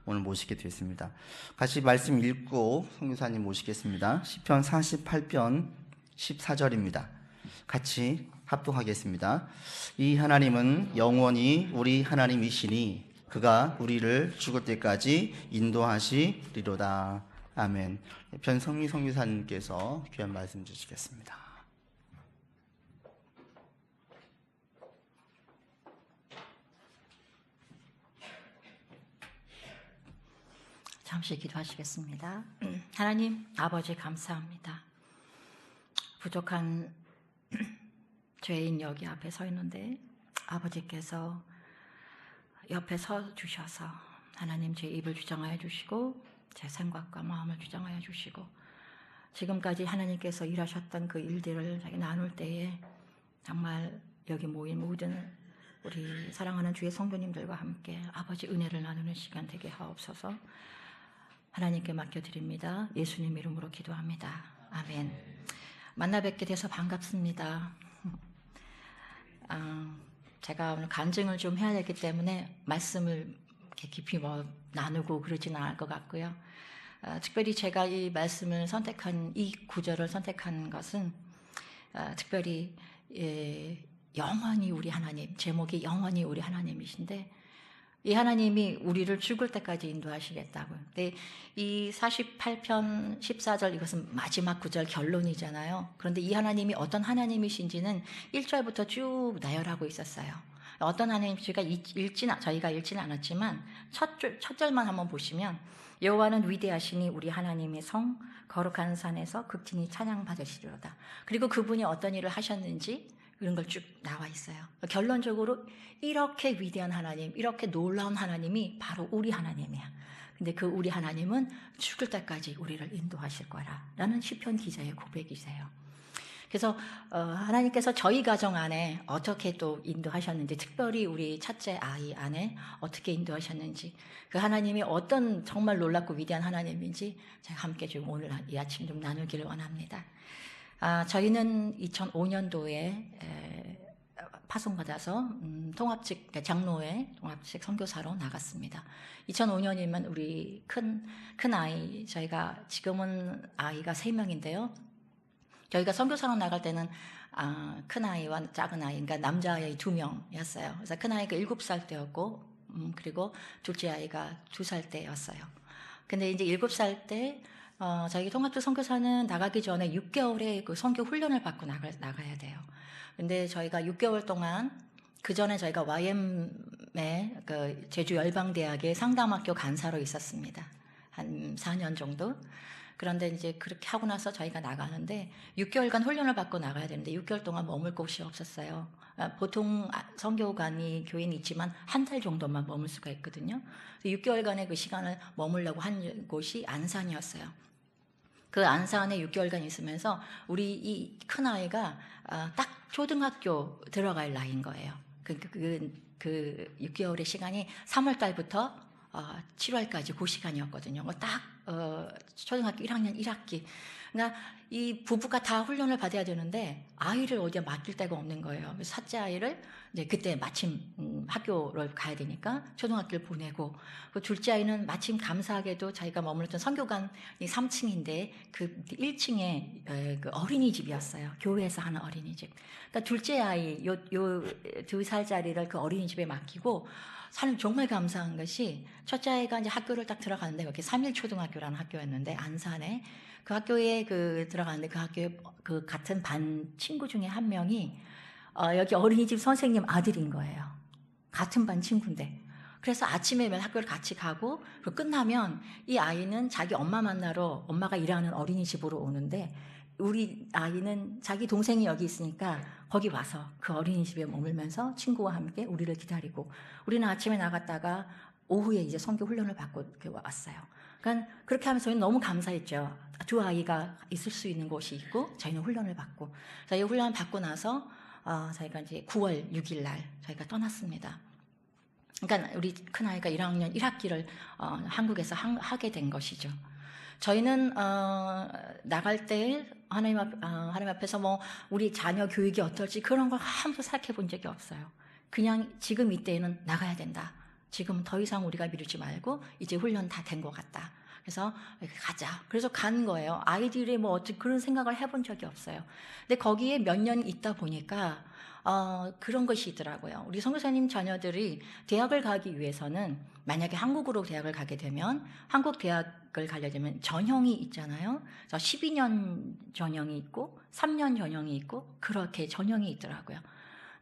오늘 모시게 되었습니다. 같이 말씀 읽고 선교사님 모시겠습니다. 시편 48편 14절입니다. 같이 합독하겠습니다. 이 하나님은 영원히 우리 하나님이시니 그가 우리를 죽을 때까지 인도하시리로다. 아멘. 변성미 선교사님께서 귀한 말씀 주시겠습니다. 잠시 기도하시겠습니다. 하나님 아버지 감사합니다. 부족한 죄인 여기 앞에 서 있는데 아버지께서 옆에 서 주셔서 하나님 제 입을 주장하여 주시고 제 생각과 마음을 주장하여 주시고 지금까지 하나님께서 일하셨던 그 일들을 나눌 때에 정말 여기 모인 모든 우리 사랑하는 주의 성도님들과 함께 아버지 은혜를 나누는 시간 되게 하옵소서. 하나님께 맡겨드립니다. 예수님 이름으로 기도합니다. 아멘. 만나 뵙게 돼서 반갑습니다. 제가 오늘 간증을 좀 해야 되기 때문에 말씀을 이렇게 깊이 나누고 그러지는 않을 것 같고요. 특별히 제가 이 말씀을 선택한, 이 구절을 선택한 것은 특별히 영원히 우리 하나님, 제목이 영원히 우리 하나님이신데 이 하나님이 우리를 죽을 때까지 인도하시겠다고요. 근데 이 48편 14절 이것은 마지막 구절 결론이잖아요. 그런데 이 하나님이 어떤 하나님이신지는 1절부터 쭉 나열하고 있었어요. 어떤 하나님인지가 저희가 읽지는 않았지만 첫 절만 한번 보시면 여호와는 위대하시니 우리 하나님의 성 거룩한 산에서 극진히 찬양받으시리로다. 그리고 그분이 어떤 일을 하셨는지 이런 걸 쭉 나와 있어요. 결론적으로 이렇게 위대한 하나님, 이렇게 놀라운 하나님이 바로 우리 하나님이야. 근데 그 우리 하나님은 죽을 때까지 우리를 인도하실 거라라는 시편 기자의 고백이세요. 그래서 하나님께서 저희 가정 안에 어떻게 또 인도하셨는지, 특별히 우리 첫째 아이 안에 어떻게 인도하셨는지, 그 하나님이 어떤 정말 놀랍고 위대한 하나님인지 제가 함께 좀 오늘 이 아침 좀 나누기를 원합니다. 저희는 2005년도에 파송받아서 통합직 장로회 통합직 선교사로 나갔습니다. 2005년이면 우리 큰 아이, 저희가 지금은 아이가 3명인데요. 저희가 선교사로 나갈 때는 큰 아이와 작은 아이, 그러니까 남자아이 2명이었어요. 그래서 큰 아이가 7살 때였고, 그리고 둘째 아이가 2살 때였어요. 근데 이제 7살 때 저희 통합직 선교사는 나가기 전에 6개월의 그 선교 훈련을 받고 나가야 돼요. 근데 저희가 6개월 동안 그 전에 저희가 YM의 그 제주 열방대학의 상담학교 간사로 있었습니다. 한 4년 정도. 그런데 이제 그렇게 하고 나서 저희가 나가는데 6개월간 훈련을 받고 나가야 되는데 6개월 동안 머물 곳이 없었어요. 보통 선교관이 교인이 있지만 한 달 정도만 머물 수가 있거든요. 6개월간의 그 시간을 머물려고 한 곳이 안산이었어요. 그 안산에 6개월간 있으면서 우리 이 큰아이가 딱 초등학교 들어갈 나이인 거예요. 그 6개월의 시간이 3월 달부터 7월까지 그 시간이었거든요. 딱 초등학교 1학년 1학기. 그러니까 이 부부가 다 훈련을 받아야 되는데 아이를 어디에 맡길 데가 없는 거예요. 첫째 아이를 이제 그때 마침 학교를 가야 되니까 초등학교를 보내고, 그 둘째 아이는 마침 감사하게도 자기가 머물렀던 선교관이 3층인데 그 1층에 그 어린이집이었어요. 교회에서 하는 어린이집. 그러니까 둘째 아이 요 2살짜리를 그 어린이집에 맡기고, 정말 감사한 것이 첫째 아이가 이제 학교를 딱 들어가는데 거기 3.1초등학교라는 학교였는데 안산에 그 학교에 들어가는데 그 학교에 그 같은 반 친구 중에 한 명이 여기 어린이집 선생님 아들인 거예요. 같은 반 친구인데. 그래서 아침에 맨 학교를 같이 가고, 그리고 끝나면 이 아이는 자기 엄마 만나러 엄마가 일하는 어린이집으로 오는데 우리 아이는 자기 동생이 여기 있으니까 거기 와서 그 어린이집에 머물면서 친구와 함께 우리를 기다리고, 우리는 아침에 나갔다가 오후에 이제 선교 훈련을 받고 이렇게 왔어요. 그러니까 그렇게 하면서 저희는 너무 감사했죠. 두 아이가 있을 수 있는 곳이 있고 저희는 훈련을 받고, 저희 훈련을 받고 나서 저희가 이제 9월 6일 날 저희가 떠났습니다. 그러니까 우리 큰 아이가 1학년 1학기를 한국에서 하게 된 것이죠. 저희는 나갈 때 하나님 앞에서 뭐 우리 자녀 교육이 어떨지 그런 걸 한 번도 생각해 본 적이 없어요. 그냥 지금 이때에는 나가야 된다. 지금 더 이상 우리가 미루지 말고 이제 훈련 다 된 것 같다. 그래서 가자. 그래서 간 거예요. 아이들이 뭐 어떻게 그런 생각을 해본 적이 없어요. 근데 거기에 몇 년 있다 보니까 그런 것이 있더라고요. 우리 선교사님 자녀들이 대학을 가기 위해서는 만약에 한국으로 대학을 가게 되면 한국 대학을 가려면 전형이 있잖아요. 그래서 12년 전형이 있고 3년 전형이 있고 그렇게 전형이 있더라고요.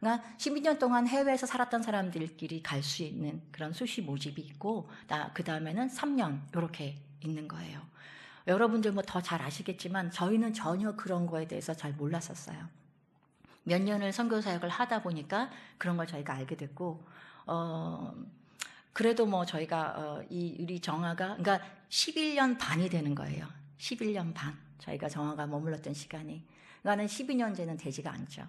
그러니까 12년 동안 해외에서 살았던 사람들끼리 갈 수 있는 그런 수시 모집이 있고 그 다음에는 3년 이렇게 있는 거예요. 여러분들 뭐 더 잘 아시겠지만 저희는 전혀 그런 거에 대해서 잘 몰랐었어요. 몇 년을 선교 사역을 하다 보니까 그런 걸 저희가 알게 됐고 그래도 뭐 저희가 우리 정아가 그러니까 11년 반이 되는 거예요. 11년 반 저희가 정아가 머물렀던 시간이 그러니까는 12년째는 되지가 않죠.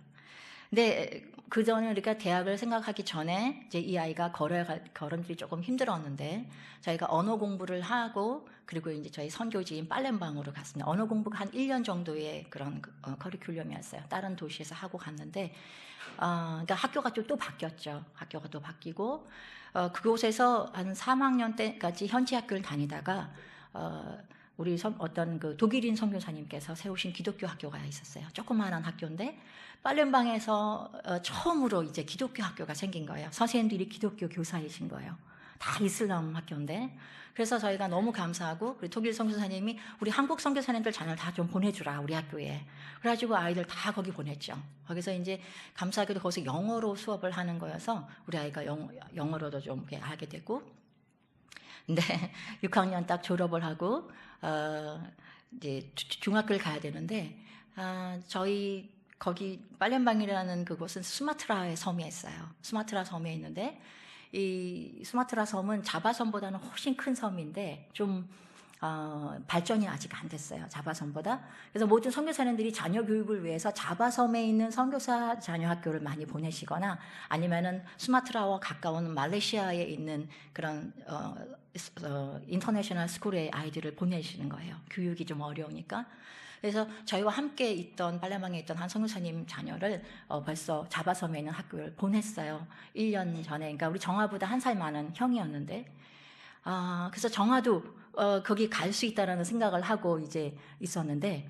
근데 그 전에 우리가 대학을 생각하기 전에 이제 이 아이가 걸음질이 조금 힘들었는데 저희가 언어 공부를 하고 그리고 이제 저희 선교지인 팔렘방으로 갔습니다. 언어 공부가 한 1년 정도의 그런 커리큘럼이었어요. 다른 도시에서 하고 갔는데 그러니까 학교가 또 바뀌었죠. 학교가 또 바뀌고 그곳에서 한 3학년 때까지 현지 학교를 다니다가 우리 어떤 그 독일인 선교사님께서 세우신 기독교 학교가 있었어요. 조그마한 학교인데 팔렘방에서 처음으로 이제 기독교 학교가 생긴 거예요. 선생님들이 기독교 교사이신 거예요. 다 이슬람 학교인데 그래서 저희가 너무 감사하고 우리 독일 선교사님이 우리 한국 선교사님들 자녀를 다 좀 보내주라 우리 학교에 그래가지고 아이들 다 거기 보냈죠. 거기서 이제 감사하게도 거기서 영어로 수업을 하는 거여서 우리 아이가 영어로도 좀 알게 되고 근데 6학년 딱 졸업을 하고 이제 중학교를 가야 되는데 저희 거기 팔렘방이라는 그곳은 수마트라의 섬에 있어요. 수마트라 섬에 있는데 이 수마트라 섬은 자바섬보다는 훨씬 큰 섬인데 좀 발전이 아직 안 됐어요. 자바섬보다. 그래서 모든 선교사님들이 자녀 교육을 위해서 자바섬에 있는 선교사 자녀 학교를 많이 보내시거나 아니면은 수마트라와 가까운 말레이시아에 있는 그런 인터내셔널 스쿨의 아이들을 보내시는 거예요. 교육이 좀 어려우니까. 그래서 저희와 함께 있던 팔렘방에 있던 한 선교사님 자녀를 벌써 자바섬에 있는 학교를 보냈어요. 1년 전에. 그러니까 우리 정아보다 1살 많은 형이었는데 그래서 정아도 거기 갈 수 있다라는 생각을 하고 이제 있었는데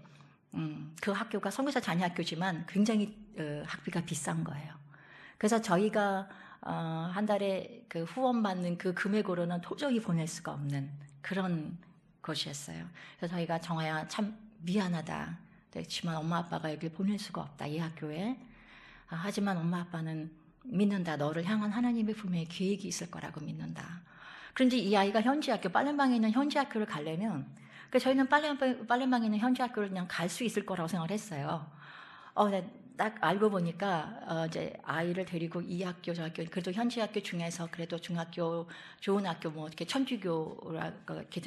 그 학교가 선교사 자녀 학교지만 굉장히 학비가 비싼 거예요. 그래서 저희가 한 달에 그 후원받는 그 금액으로는 도저히 보낼 수가 없는 그런 것이었어요. 그래서 저희가 정아야 참 미안하다. 그렇지만 엄마 아빠가 여기를 보낼 수가 없다. 이 학교에. 하지만 엄마 아빠는 믿는다. 너를 향한 하나님의 분명히 계획이 있을 거라고 믿는다. 그런데 이 아이가 현지 학교, 팔렘방에 있는 현지 학교를 가려면 그러니까 저희는 팔렘방에 있는 현지 학교를 그냥 갈 수 있을 거라고 생각을 했어요. 딱 알고 보니까 이제 아이를 데리고 이 학교 저 학교 그래도 현지 학교 중에서 그래도 중학교 좋은 학교 뭐 이렇게 천주교라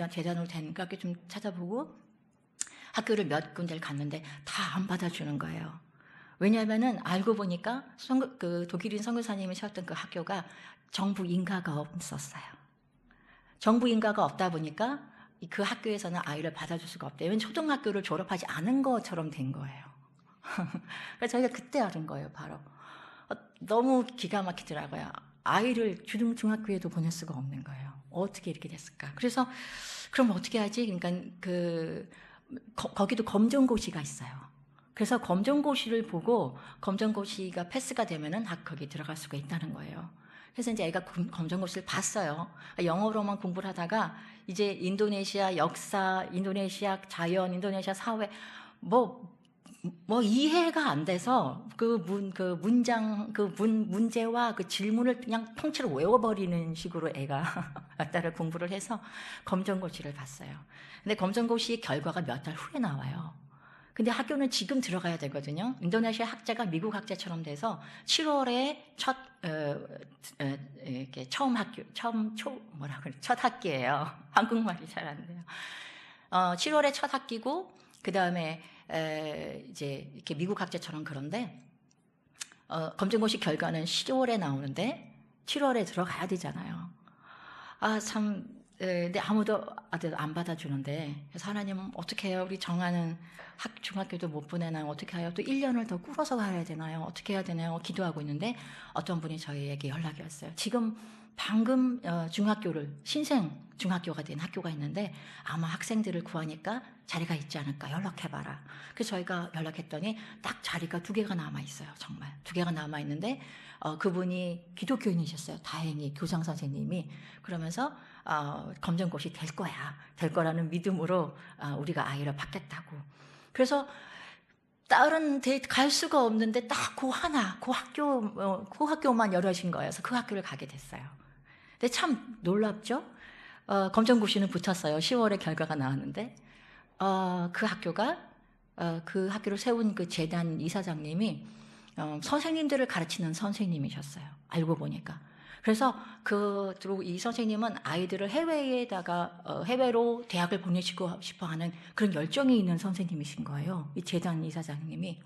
재단으로 된 그 학교 좀 찾아보고 학교를 몇 군데를 갔는데 다 안 받아주는 거예요. 왜냐하면은 알고 보니까 그 독일인 선교사님이 세웠던 그 학교가 정부 인가가 없었어요. 정부 인가가 없다 보니까 그 학교에서는 아이를 받아줄 수가 없대요. 왜냐하면 초등학교를 졸업하지 않은 것처럼 된 거예요. 그래서 저희가 그때 알은 거예요, 바로. 너무 기가 막히더라고요. 아이를 중학교에도 보낼 수가 없는 거예요. 어떻게 이렇게 됐을까? 그래서 그럼 어떻게 하지? 그러니까 거기도 검정고시가 있어요. 그래서 검정고시를 보고 검정고시가 패스가 되면은 거기 들어갈 수가 있다는 거예요. 그래서 이제 애가 검정고시를 봤어요. 영어로만 공부를 하다가 이제 인도네시아 역사, 인도네시아 자연, 인도네시아 사회 뭐 이해가 안 돼서 문제와 그 질문을 그냥 통째로 외워버리는 식으로 애가 딸을 공부를 해서 검정고시를 봤어요. 근데 검정고시 결과가 몇 달 후에 나와요. 근데 학교는 지금 들어가야 되거든요. 인도네시아 학자가 미국 학자처럼 돼서 7월에 첫 학기예요. 한국말이 잘 안 돼요. 7월에 첫 학기고 그 다음에 이제 이렇게 미국 학자처럼 그런데 검정고시 결과는 10월에 나오는데 7월에 들어가야 되잖아요. 근데 아무도 안 받아주는데 그래서 하나님 어떻게 해요? 우리 정아는 중학교도 못 보내나요? 어떻게 해요? 또 1년을 더 꾸려서 가야 되나요? 어떻게 해야 되나요? 기도하고 있는데 어떤 분이 저희에게 연락이 왔어요. 지금 방금 중학교를 신생 중학교가 된 학교가 있는데 아마 학생들을 구하니까 자리가 있지 않을까 연락해봐라. 그래서 저희가 연락했더니 딱 자리가 2개가 남아있어요. 정말 2개가 남아있는데 그분이 기독교인이셨어요. 다행히 교장 선생님이. 그러면서 검정고시 될 거야. 될 거라는 믿음으로 우리가 아이를 받겠다고. 그래서 다른 데 갈 수가 없는데 딱 그 하나, 그 학교만 열어진 거여서 그 학교를 가게 됐어요. 근데 참 놀랍죠? 검정고시는 붙었어요. 10월에 결과가 나왔는데 그 학교가 그 학교를 세운 그 재단 이사장님이 선생님들을 가르치는 선생님이셨어요. 알고 보니까. 그래서 이 선생님은 아이들을 해외로 대학을 보내시고 싶어 하는 그런 열정이 있는 선생님이신 거예요. 이 재단 이사장님이.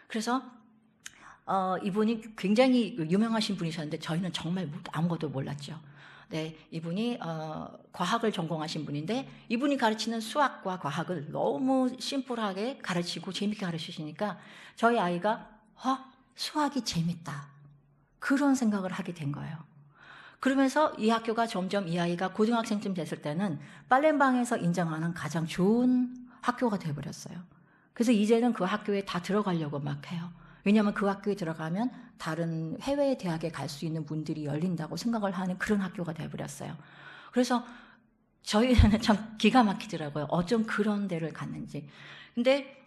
그래서 이분이 굉장히 유명하신 분이셨는데 저희는 정말 아무것도 몰랐죠. 네, 이분이 과학을 전공하신 분인데 이분이 가르치는 수학과 과학을 너무 심플하게 가르치고 재밌게 가르치시니까 저희 아이가 수학이 재밌다. 그런 생각을 하게 된 거예요. 그러면서 이 학교가 점점 이 아이가 고등학생쯤 됐을 때는 빨래방에서 인정하는 가장 좋은 학교가 되어버렸어요. 그래서 이제는 그 학교에 다 들어가려고 막 해요. 왜냐하면 그 학교에 들어가면 다른 해외 대학에 갈 수 있는 문들이 열린다고 생각을 하는 그런 학교가 되어버렸어요. 그래서 저희는 참 기가 막히더라고요. 어쩜 그런 데를 갔는지. 근데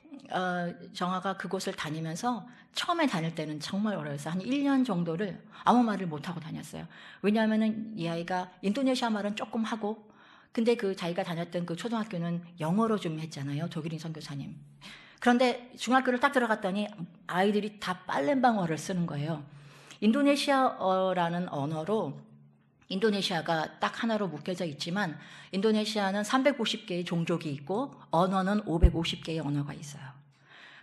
정아가 그곳을 다니면서 처음에 다닐 때는 정말 어려웠어요. 한 1년 정도를 아무 말을 못하고 다녔어요. 왜냐하면 이 아이가 인도네시아 말은 조금 하고 근데 자기가 다녔던 그 초등학교는 영어로 좀 했잖아요. 독일인 선교사님. 그런데 중학교를 딱 들어갔더니 아이들이 다 빨렘방어를 쓰는 거예요. 인도네시아어라는 언어로 인도네시아가 딱 하나로 묶여져 있지만 인도네시아는 350개의 종족이 있고 언어는 550개의 언어가 있어요.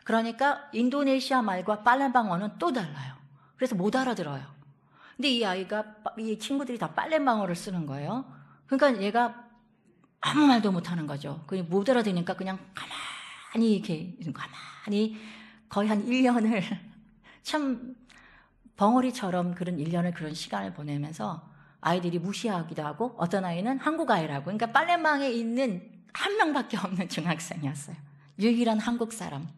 그러니까 인도네시아 말과 빨렘방어는 또 달라요. 그래서 못 알아들어요. 근데 이 친구들이 다 빨렘방어를 쓰는 거예요. 그러니까 얘가 아무 말도 못하는 거죠. 그냥 못 알아들으니까 그냥 가만히 거의 한 1년을 참 벙어리처럼 그런 1년을 그런 시간을 보내면서 아이들이 무시하기도 하고 어떤 아이는 한국 아이라고 그러니까 빨래방에 있는 한 명밖에 없는 중학생이었어요. 유일한 한국 사람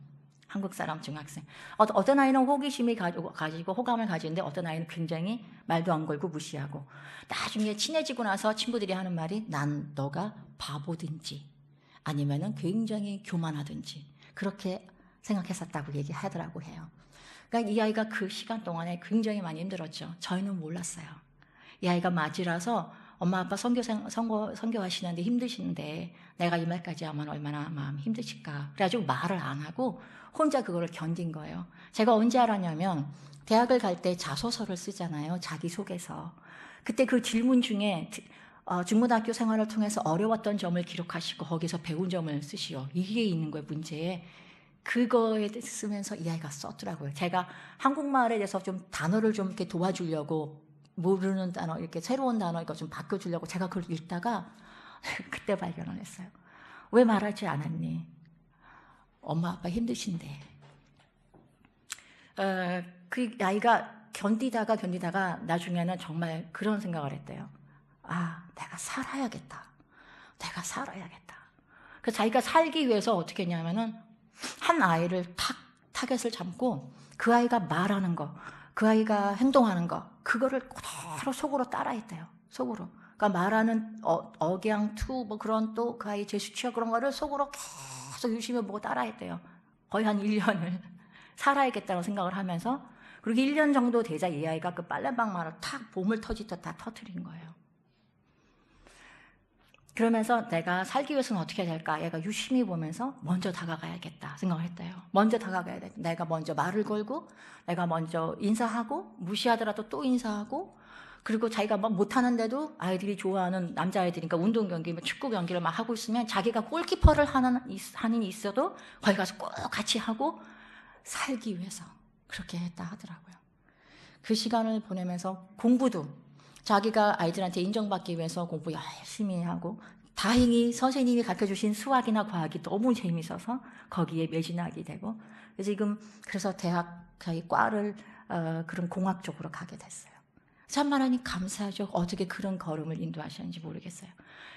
중학생. 어떤 아이는 호기심이 가지고 호감을 가지는데 어떤 아이는 굉장히 말도 안 걸고 무시하고 나중에 친해지고 나서 친구들이 하는 말이 난 너가 바보든지 아니면은 굉장히 교만하든지 그렇게 생각했었다고 얘기하더라고 해요. 그러니까 이 아이가 그 시간 동안에 굉장히 많이 힘들었죠. 저희는 몰랐어요. 이 아이가 맞이라서 엄마 아빠 선교하시는데 힘드신데 내가 이 말까지 하면 얼마나 마음 힘드실까. 그래가지고 말을 안 하고 혼자 그거를 견딘 거예요. 제가 언제 알았냐면 대학을 갈 때 자소서를 쓰잖아요. 자기소개서. 그때 그 질문 중에 중고등학교 생활을 통해서 어려웠던 점을 기록하시고 거기서 배운 점을 쓰시오. 이게 있는 거예요. 문제에. 그거에 쓰면서 이 아이가 썼더라고요. 제가 한국말에 대해서 좀 단어를 좀 이렇게 도와주려고 모르는 단어, 이렇게 새로운 단어 이거 좀 바꿔주려고 제가 그걸 읽다가 그때 발견을 했어요. 왜 말하지 않았니? 엄마 아빠 힘드신데. 그 아이가 견디다가 나중에는 정말 그런 생각을 했대요. 내가 살아야겠다. 그래서 자기가 살기 위해서 어떻게 했냐면은 한 아이를 타겟을 잡고 그 아이가 말하는 거, 그 아이가 행동하는 거, 그거를 그대로 속으로 따라했대요. 속으로. 그러니까 말하는 억양, 투, 뭐 그런 또 그 아이 제스처 그런 거를 속으로 계속 유심히 보고 따라했대요. 거의 한 1년을 살아야겠다는 생각을 하면서 그리고 1년 정도 되자 이 아이가 그 빨래방 말을 탁 보물 터지듯 다 터뜨린 거예요. 그러면서 내가 살기 위해서는 어떻게 해야 될까? 얘가 유심히 보면서 먼저 다가가야겠다 생각을 했대요. 먼저 다가가야 돼. 내가 먼저 말을 걸고 내가 먼저 인사하고 무시하더라도 또 인사하고 그리고 자기가 막 못하는데도 아이들이 좋아하는 남자아이들이니까 운동 경기, 축구 경기를 막 하고 있으면 자기가 골키퍼를 하는 있어도 거기 가서 꼭 같이 하고 살기 위해서 그렇게 했다 하더라고요. 그 시간을 보내면서 공부도 자기가 아이들한테 인정받기 위해서 공부 열심히 하고 다행히 선생님이 가르쳐주신 수학이나 과학이 너무 재미있어서 거기에 매진하게 되고 그래서 대학 과를 그런 공학 쪽으로 가게 됐어요. 참 하나님 감사하죠. 어떻게 그런 걸음을 인도하셨는지 모르겠어요.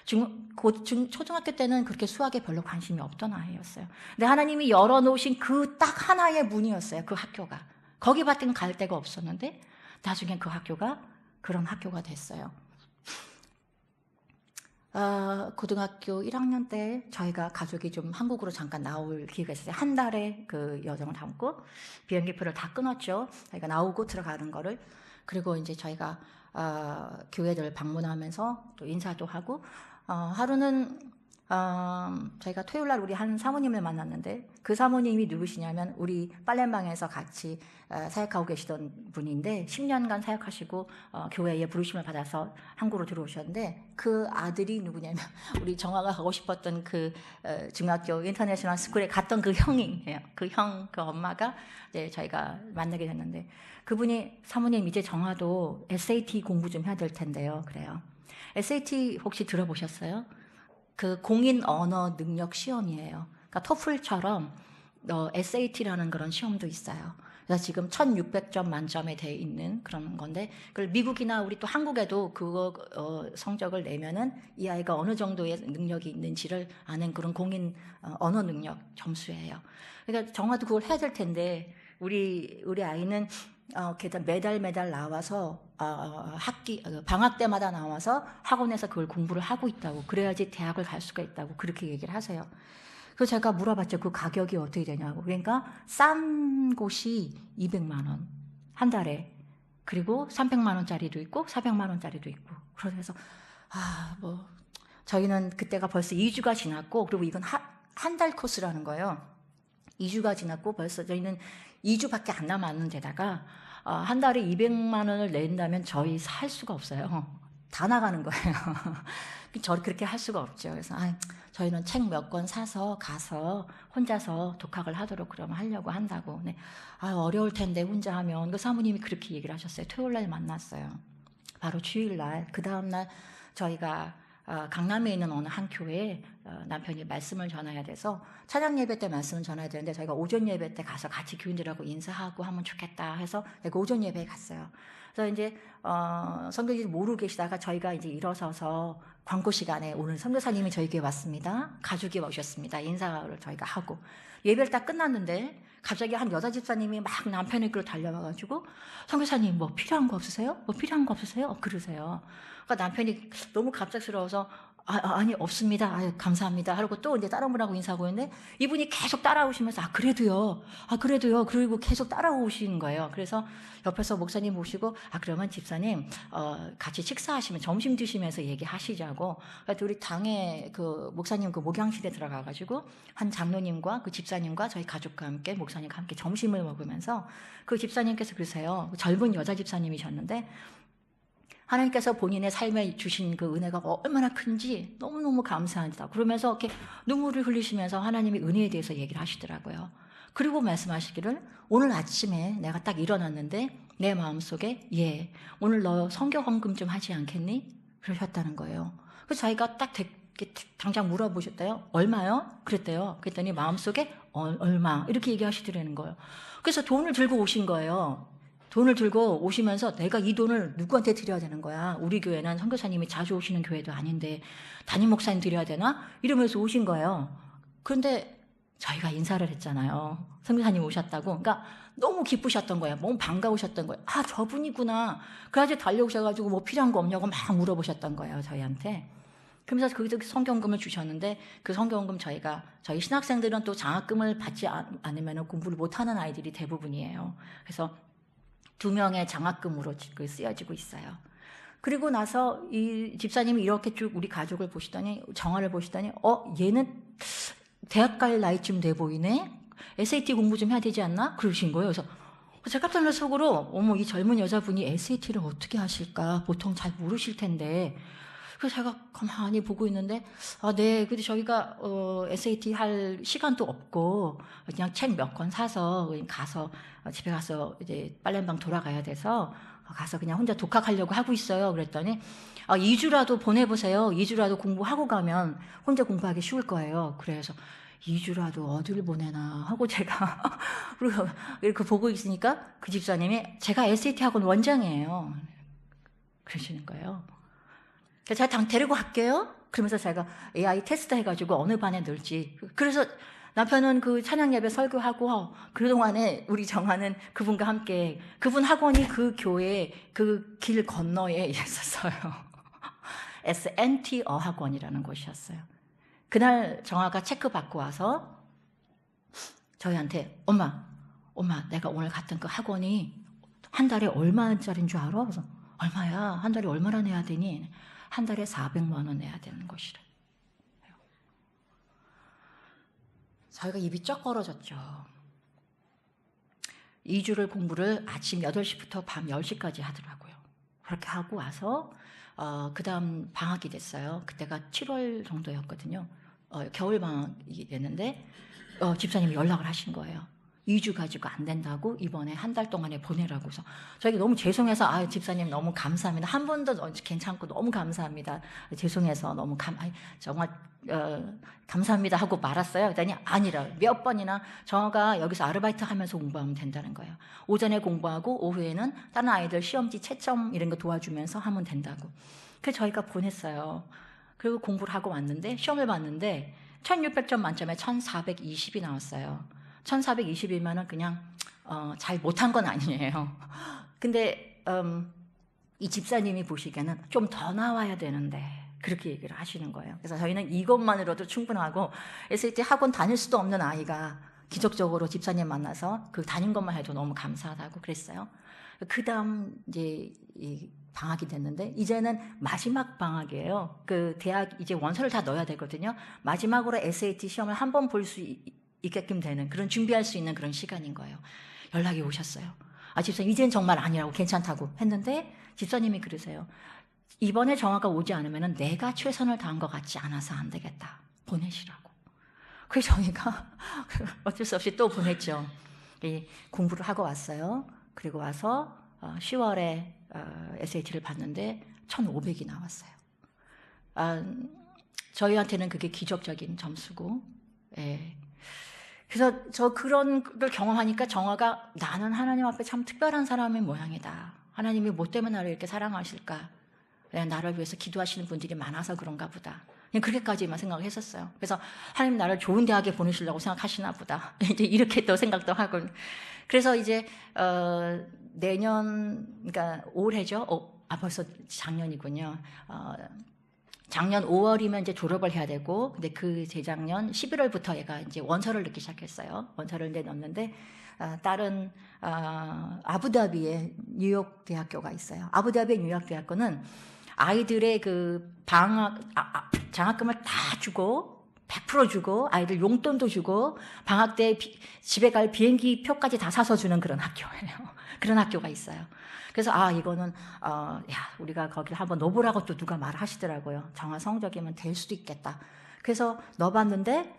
초등학교 때는 그렇게 수학에 별로 관심이 없던 아이였어요. 근데 하나님이 열어놓으신 그 딱 하나의 문이었어요. 그 학교가. 거기밖에 갈 데가 없었는데 나중에 그 학교가 그런 학교가 됐어요. 고등학교 1학년 때 저희가 가족이 좀 한국으로 잠깐 나올 기회가 있었어요. 한 달에 그 여정을 담고 비행기표를 다 끊었죠. 저희가 나오고 들어가는 거를. 그리고 이제 저희가 교회들 방문하면서 또 인사도 하고 하루는 저희가 토요일 날 우리 한 사모님을 만났는데 그 사모님이 누구시냐면 우리 빨래방에서 같이 사역하고 계시던 분인데 10년간 사역하시고 교회에 부르심을 받아서 한국으로 들어오셨는데 그 아들이 누구냐면 우리 정화가 가고 싶었던 그 중학교 인터내셔널 스쿨에 갔던 그 형이에요. 그 엄마가 이제 저희가 만나게 됐는데 그분이 사모님 이제 정화도 SAT 공부 좀 해야 될 텐데요. 그래요. SAT 혹시 들어보셨어요? 그 공인 언어 능력 시험이에요. 그러니까 토플처럼 SAT라는 그런 시험도 있어요. 그래서 지금 1600점 만점에 돼 있는 그런 건데 그걸 미국이나 우리 또 한국에도 그거 성적을 내면은 이 아이가 어느 정도의 능력이 있는지를 아는 그런 공인 언어 능력 점수예요. 그러니까 정화도 그걸 해야 될 텐데 우리 아이는 게다가 매달 나와서 방학 때마다 나와서 학원에서 그걸 공부를 하고 있다고 그래야지 대학을 갈 수가 있다고 그렇게 얘기를 하세요. 그래서 제가 물어봤죠. 그 가격이 어떻게 되냐고. 그러니까 싼 곳이 200만 원 한 달에 그리고 300만 원짜리도 있고 400만 원짜리도 있고 그래서 저희는 그때가 벌써 2주가 지났고 그리고 이건 한 달 코스라는 거예요. 2주가 지났고 벌써 저희는 2주밖에 안 남았는 데다가 한 달에 200만 원을 낸다면 저희 살 수가 없어요. 다 나가는 거예요. 저를 그렇게 할 수가 없죠. 그래서 저희는 책 몇 권 사서 가서 혼자서 독학을 하도록 그러면 하려고 한다고. 네. 어려울 텐데 혼자 하면. 그 사모님이 그렇게 얘기를 하셨어요. 토요일 날 만났어요. 바로 주일 날. 그 다음 날 저희가 강남에 있는 어느 한 교회에 남편이 말씀을 전해야 돼서 찬양 예배 때 말씀을 전해야 되는데 저희가 오전 예배 때 가서 같이 교인들하고 인사하고 하면 좋겠다 해서 오전 예배에 갔어요. 그래서 이제 선교지 모르고 계시다가 저희가 이제 일어서서 광고 시간에 오늘 선교사님이 저희 교회 왔습니다. 가족이 오셨습니다. 인사를 저희가 하고 예배를 딱 끝났는데 갑자기 한 여자 집사님이 막 남편의 길로 달려와가지고 선교사님 뭐 필요한 거 없으세요? 뭐 필요한 거 없으세요? 그러세요. 그러니까 남편이 너무 갑작스러워서 아니 없습니다. 감사합니다. 하고 또 이제 다른 분하고 인사하고 있는데 이분이 계속 따라오시면서 그래도요. 그리고 계속 따라오시는 거예요. 그래서 옆에서 목사님 모시고 그러면 집사님 같이 식사하시면 점심 드시면서 얘기하시자고. 그래서 우리 당에 그 목사님 그 목양실에 들어가가지고 한 장로님과 그 집사님과 저희 가족과 함께 목사님과 함께 점심을 먹으면서 그 집사님께서 그러세요. 젊은 여자 집사님이셨는데 하나님께서 본인의 삶에 주신 그 은혜가 얼마나 큰지 너무너무 감사하다. 그러면서 이렇게 눈물을 흘리시면서 하나님의 은혜에 대해서 얘기를 하시더라고요. 그리고 말씀하시기를 오늘 아침에 내가 딱 일어났는데 내 마음속에 오늘 너 성경 헌금 좀 하지 않겠니? 그러셨다는 거예요. 그래서 자기가 딱 당장 물어보셨대요. 얼마요? 그랬대요. 그랬더니 마음속에 얼마 이렇게 얘기하시더라는 거예요. 그래서 돈을 들고 오신 거예요. 돈을 들고 오시면서 내가 이 돈을 누구한테 드려야 되는 거야. 우리 교회는 선교사님이 자주 오시는 교회도 아닌데 담임 목사님 드려야 되나? 이러면서 오신 거예요. 그런데 저희가 인사를 했잖아요. 선교사님 오셨다고. 그러니까 너무 기쁘셨던 거예요. 너무 반가우셨던 거예요. 저분이구나. 그래가지고 달려오셔가지고 뭐 필요한 거 없냐고 막 물어보셨던 거예요. 저희한테. 그러면서 거기서 성경금을 주셨는데 그 성경금 저희 신학생들은 또 장학금을 받지 않으면 공부를 못하는 아이들이 대부분이에요. 그래서 2명의 장학금으로 쓰여지고 있어요. 그리고 나서 이 집사님이 이렇게 쭉 우리 가족을 보시더니 정화를 보시더니 얘는 대학 갈 나이쯤 돼 보이네? SAT 공부 좀 해야 되지 않나? 그러신 거예요. 그래서 제가 깜짝 놀라서 속으로 이 젊은 여자분이 SAT를 어떻게 하실까? 보통 잘 모르실 텐데. 그래서 제가 가만히 보고 있는데 네. 근데 저희가 SAT 할 시간도 없고 그냥 책 몇 권 사서 가서 집에 가서 이제 빨래방 돌아가야 돼서 가서 그냥 혼자 독학하려고 하고 있어요. 그랬더니 2주라도 보내보세요. 2주라도 공부하고 가면 혼자 공부하기 쉬울 거예요. 그래서 2주라도 어디를 보내나 하고 제가 그리고 이렇게 보고 있으니까 그 집사님이 제가 SAT 학원 원장이에요. 그러시는 거예요. 그래서 제가 데리고 갈게요. 그러면서 제가 AI 테스트 해가지고 어느 반에 넣을지. 그래서 남편은 그 찬양 예배 설교하고 그동안에 우리 정화는 그분과 함께 그분 학원이 그 교회 그 길 건너에 있었어요. SNT 어학원이라는 곳이었어요. 그날 정화가 체크 받고 와서 저희한테 엄마 내가 오늘 갔던 그 학원이 한 달에 얼마짜리인 줄 알아? 그래서 얼마야? 한 달에 얼마나 내야 되니? 한 달에 400만 원 내야 되는 것이래. 저희가 입이 쩍 벌어졌죠. 2주를 공부를 아침 8시부터 밤 10시까지 하더라고요. 그렇게 하고 와서 그 다음 방학이 됐어요. 그때가 7월 정도였거든요. 겨울 방학이 됐는데 집사님이 연락을 하신 거예요. 2주 가지고 안 된다고 이번에 한 달 동안에 보내라고 해서 저희가 너무 죄송해서 집사님 너무 감사합니다. 한 번도 괜찮고 너무 감사합니다. 죄송해서 너무 정말 감사합니다 하고 말았어요. 그랬더니 아니라 몇 번이나 저가 여기서 아르바이트 하면서 공부하면 된다는 거예요. 오전에 공부하고 오후에는 다른 아이들 시험지 채점 이런 거 도와주면서 하면 된다고. 그래서 저희가 보냈어요. 그리고 공부를 하고 왔는데 시험을 봤는데 1600점 만점에 1420이 나왔어요. 1420이면은 그냥 잘 못한 건 아니에요. 근데 이 집사님이 보시기에는 좀 더 나와야 되는데 그렇게 얘기를 하시는 거예요. 그래서 저희는 이것만으로도 충분하고 SAT 학원 다닐 수도 없는 아이가 기적적으로 집사님 만나서 그 다닌 것만 해도 너무 감사하다고 그랬어요. 그 다음 이제 이 방학이 됐는데 이제는 마지막 방학이에요. 그 대학 이제 원서를 다 넣어야 되거든요. 마지막으로 SAT 시험을 한 번 볼 수 있게끔 되는 그런 준비할 수 있는 그런 시간인 거예요. 연락이 오셨어요. 집사님 이젠 정말 아니라고 괜찮다고 했는데 집사님이 그러세요. 이번에 정화가 오지 않으면 내가 최선을 다한 것 같지 않아서 안 되겠다. 보내시라고. 그래서 저희가 어쩔 수 없이 또 보냈죠. 공부를 하고 왔어요. 그리고 와서 10월에 SAT를 봤는데 1,500이 나왔어요. 저희한테는 그게 기적적인 점수고 예. 그래서 저 그런 걸 경험하니까 정화가 나는 하나님 앞에 참 특별한 사람의 모양이다. 하나님이 뭐 때문에 나를 이렇게 사랑하실까? 그냥 나를 위해서 기도하시는 분들이 많아서 그런가 보다. 그냥 그렇게까지만 생각을 했었어요. 그래서 하나님 나를 좋은 대학에 보내시려고 생각하시나 보다. 이제 이렇게 또 생각도 하고. 그래서 이제 내년 그러니까 올해죠. 벌써 작년이군요. 작년 5월이면 이제 졸업을 해야 되고, 근데 그 재작년 11월부터 얘가 이제 원서를 넣기 시작했어요. 원서를 이제 넣었는데, 다른, 아부다비에 뉴욕 대학교가 있어요. 아부다비 뉴욕 대학교는 아이들의 그 장학금을 다 주고, 100% 주고, 아이들 용돈도 주고, 방학 때 집에 갈 비행기 표까지 다 사서 주는 그런 학교예요. 그런 학교가 있어요. 그래서 이거는 우리가 거기를 한번 넣어보라고 또 누가 말하시더라고요. 정화 성적이면 될 수도 있겠다. 그래서 넣어봤는데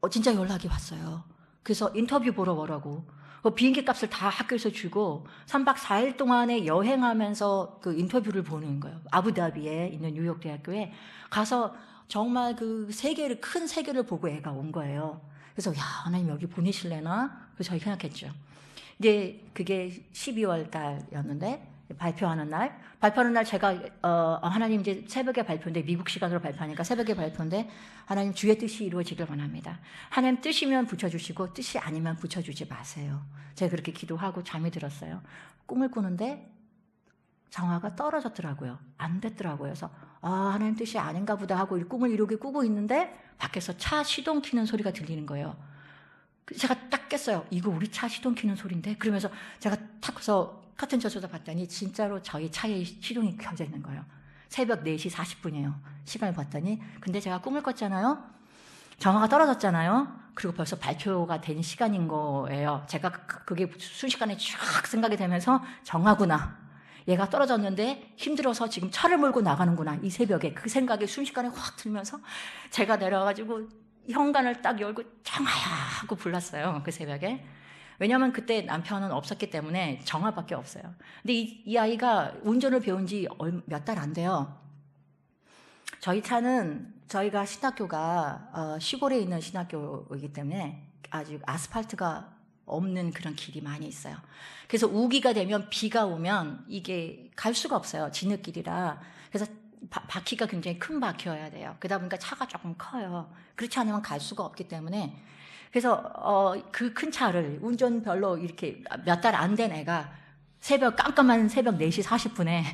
진짜 연락이 왔어요. 그래서 인터뷰 보러 오라고. 비행기 값을 다 학교에서 주고 3박 4일 동안에 여행하면서 그 인터뷰를 보는 거예요. 아부다비에 있는 뉴욕 대학교에 가서 정말 그 세계를 큰 세계를 보고 애가 온 거예요. 그래서 하나님 여기 보내실래나? 그래서 저희 생각했죠. 이제 그게 12월 달이었는데 발표하는 날 제가 하나님 이제 새벽에 발표인데 미국 시간으로 발표하니까 새벽에 발표인데 하나님 주의 뜻이 이루어지길 원합니다. 하나님 뜻이면 붙여주시고 뜻이 아니면 붙여주지 마세요. 제가 그렇게 기도하고 잠이 들었어요. 꿈을 꾸는데 정화가 떨어졌더라고요. 안 됐더라고요. 그래서 하나님 뜻이 아닌가 보다 하고 꿈을 이렇게 꾸고 있는데 밖에서 차 시동 키는 소리가 들리는 거예요. 제가 딱 깼어요. 이거 우리 차 시동 키는 소리인데? 그러면서 제가 탁 해서 커튼 쳐서 봤더니 진짜로 저희 차에 시동이 켜져 있는 거예요. 새벽 4시 40분이에요. 시간을 봤더니. 근데 제가 꿈을 꿨잖아요. 정화가 떨어졌잖아요. 그리고 벌써 발표가 된 시간인 거예요. 제가 그게 순식간에 쫙 생각이 되면서 정화구나. 얘가 떨어졌는데 힘들어서 지금 차를 몰고 나가는구나. 이 새벽에 그 생각이 순식간에 확 들면서 제가 내려와가지고 현관을 딱 열고 정화야 하고 불렀어요. 그 새벽에. 왜냐하면 그때 남편은 없었기 때문에 정화밖에 없어요. 근데 이 아이가 운전을 배운 지 몇 달 안 돼요. 저희 차는 저희가 신학교가 시골에 있는 신학교이기 때문에 아직 아스팔트가 없는 그런 길이 많이 있어요. 그래서 우기가 되면 비가 오면 이게 갈 수가 없어요. 진흙길이라. 그래서 바퀴가 굉장히 큰 바퀴여야 돼요. 그러다 보니까 차가 조금 커요. 그렇지 않으면 갈 수가 없기 때문에. 그래서 그 큰 차를 운전 별로 이렇게 몇 달 안 된 애가 깜깜한 새벽 4시 40분에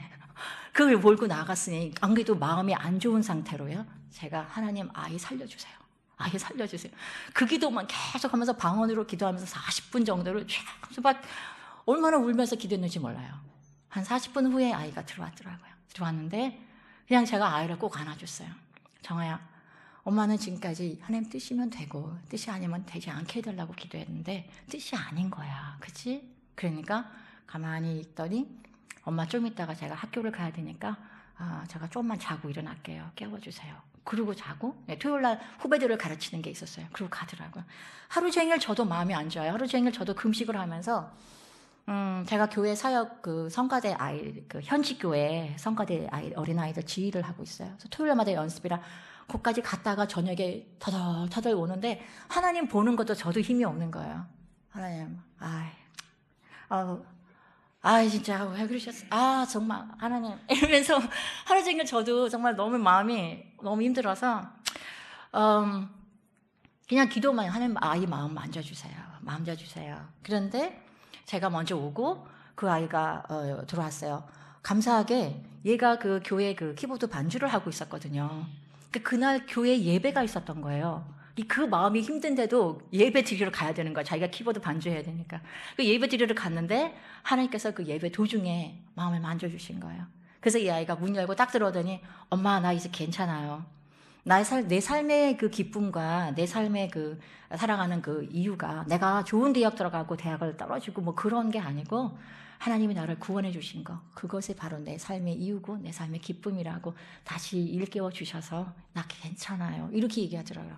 그걸 몰고 나갔으니 안 그래도 마음이 안 좋은 상태로요. 제가 하나님 아이 살려주세요. 아이 살려주세요. 그 기도만 계속 하면서 방언으로 기도하면서 40분 정도를 막 얼마나 울면서 기도했는지 몰라요. 한 40분 후에 아이가 들어왔더라고요. 들어왔는데 그냥 제가 아이를 꼭 안아줬어요. 정아야, 엄마는 지금까지 하나님 뜻이면 되고 뜻이 아니면 되지 않게 해달라고 기도했는데 뜻이 아닌 거야. 그치? 그러니까 가만히 있더니 엄마 좀 이따가 제가 학교를 가야 되니까 제가 조금만 자고 일어날게요. 깨워주세요. 그러고 자고 토요일날 후배들을 가르치는 게 있었어요. 그러고 가더라고요. 하루 종일 저도 마음이 안 좋아요. 하루 종일 저도 금식을 하면서 제가 교회 사역 성가대 아이 현지 교회 성가대 아이 어린아이들 지휘를 하고 있어요. 그래서 토요일마다 연습이라 거기까지 갔다가 저녁에 터덜터덜 오는데 하나님 보는 것도 저도 힘이 없는 거예요. 하나님, 진짜 왜 그러셨어? 정말 하나님 이러면서 하루 종일 저도 정말 너무 마음이 너무 힘들어서 그냥 기도만 하나님 아이 마음 만져주세요. 만져주세요. 그런데 제가 먼저 오고 그 아이가 들어왔어요. 감사하게 얘가 그 교회 그 키보드 반주를 하고 있었거든요. 그날 교회 예배가 있었던 거예요. 그 마음이 힘든데도 예배 드리러 가야 되는 거야. 자기가 키보드 반주해야 되니까. 그 예배 드리러 갔는데 하나님께서 그 예배 도중에 마음을 만져주신 거예요. 그래서 이 아이가 문 열고 딱 들어오더니 엄마 나 이제 괜찮아요. 내 삶의 그 기쁨과 내 삶의 그 살아가는 그 이유가 내가 좋은 대학 들어가고 대학을 떨어지고 뭐 그런 게 아니고 하나님이 나를 구원해 주신 거, 그것이 바로 내 삶의 이유고 내 삶의 기쁨이라고 다시 일깨워 주셔서 나 괜찮아요. 이렇게 얘기하더라고요.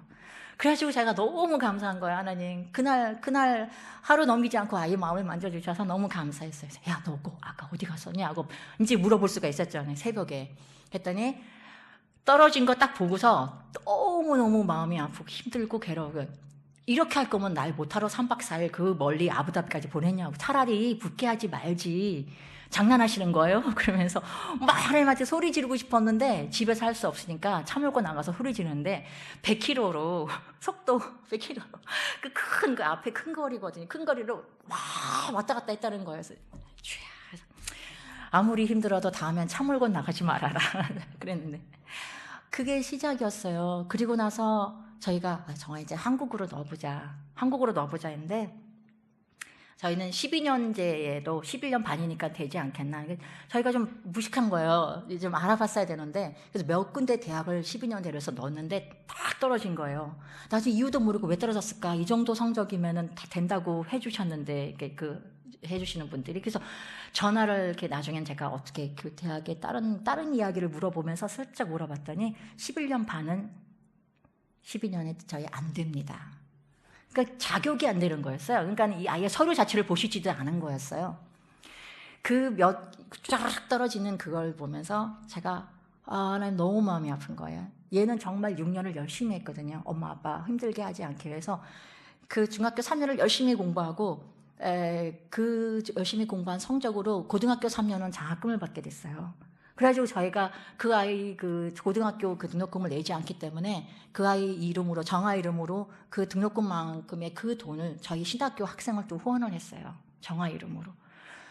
그래가지고 제가 너무 감사한 거예요. 하나님 그날 하루 넘기지 않고 아이 마음을 만져주셔서 너무 감사했어요. 야, 너 아까 어디 갔었냐 하고 이제 물어볼 수가 있었잖아요. 새벽에. 했더니 떨어진 거 딱 보고서 너무너무 마음이 아프고 힘들고 괴로워요. 이렇게 할 거면 날 못하러 3박 4일 그 멀리 아부다비까지 보냈냐고. 차라리 붙게 하지 말지. 장난하시는 거예요? 그러면서 막 하나님한테 소리 지르고 싶었는데 집에서 할 수 없으니까 차 몰고 나가서 소리 지르는데 100km로 속도 100km로 그 앞에 큰 거리거든요. 큰 거리로 막 왔다 갔다 했다는 거예요. 그래서 아무리 힘들어도 다음엔 차 몰고 나가지 말아라. 그랬는데 그게 시작이었어요. 그리고 나서 저희가 정말 이제 한국으로 넣어보자 했는데 저희는 12년제에도 11년 반이니까 되지 않겠나. 저희가 좀 무식한 거예요. 좀 알아봤어야 되는데 그래서 몇 군데 대학을 12년제로서 넣었는데 딱 떨어진 거예요. 나중에 이유도 모르고 왜 떨어졌을까. 이 정도 성적이면은 다 된다고 해주셨는데 해주시는 분들이. 그래서 전화를 이렇게 나중엔 제가 어떻게 그 대학에 다른 이야기를 물어보면서 슬쩍 물어봤더니 11년 반은 12년에 저희 안 됩니다. 그러니까 자격이 안 되는 거였어요. 그러니까 이 아이의 서류 자체를 보시지도 않은 거였어요. 쫙 떨어지는 그걸 보면서 제가 난 너무 마음이 아픈 거예요. 얘는 정말 6년을 열심히 했거든요. 엄마 아빠 힘들게 하지 않기 위해서 그 중학교 3년을 열심히 공부하고 그 열심히 공부한 성적으로 고등학교 3년은 장학금을 받게 됐어요. 그래가지고 저희가 그 아이 그 고등학교 그 등록금을 내지 않기 때문에 그 아이 이름으로 정아 이름으로 그 등록금만큼의 그 돈을 저희 신학교 학생을 또 후원을 했어요. 정아 이름으로.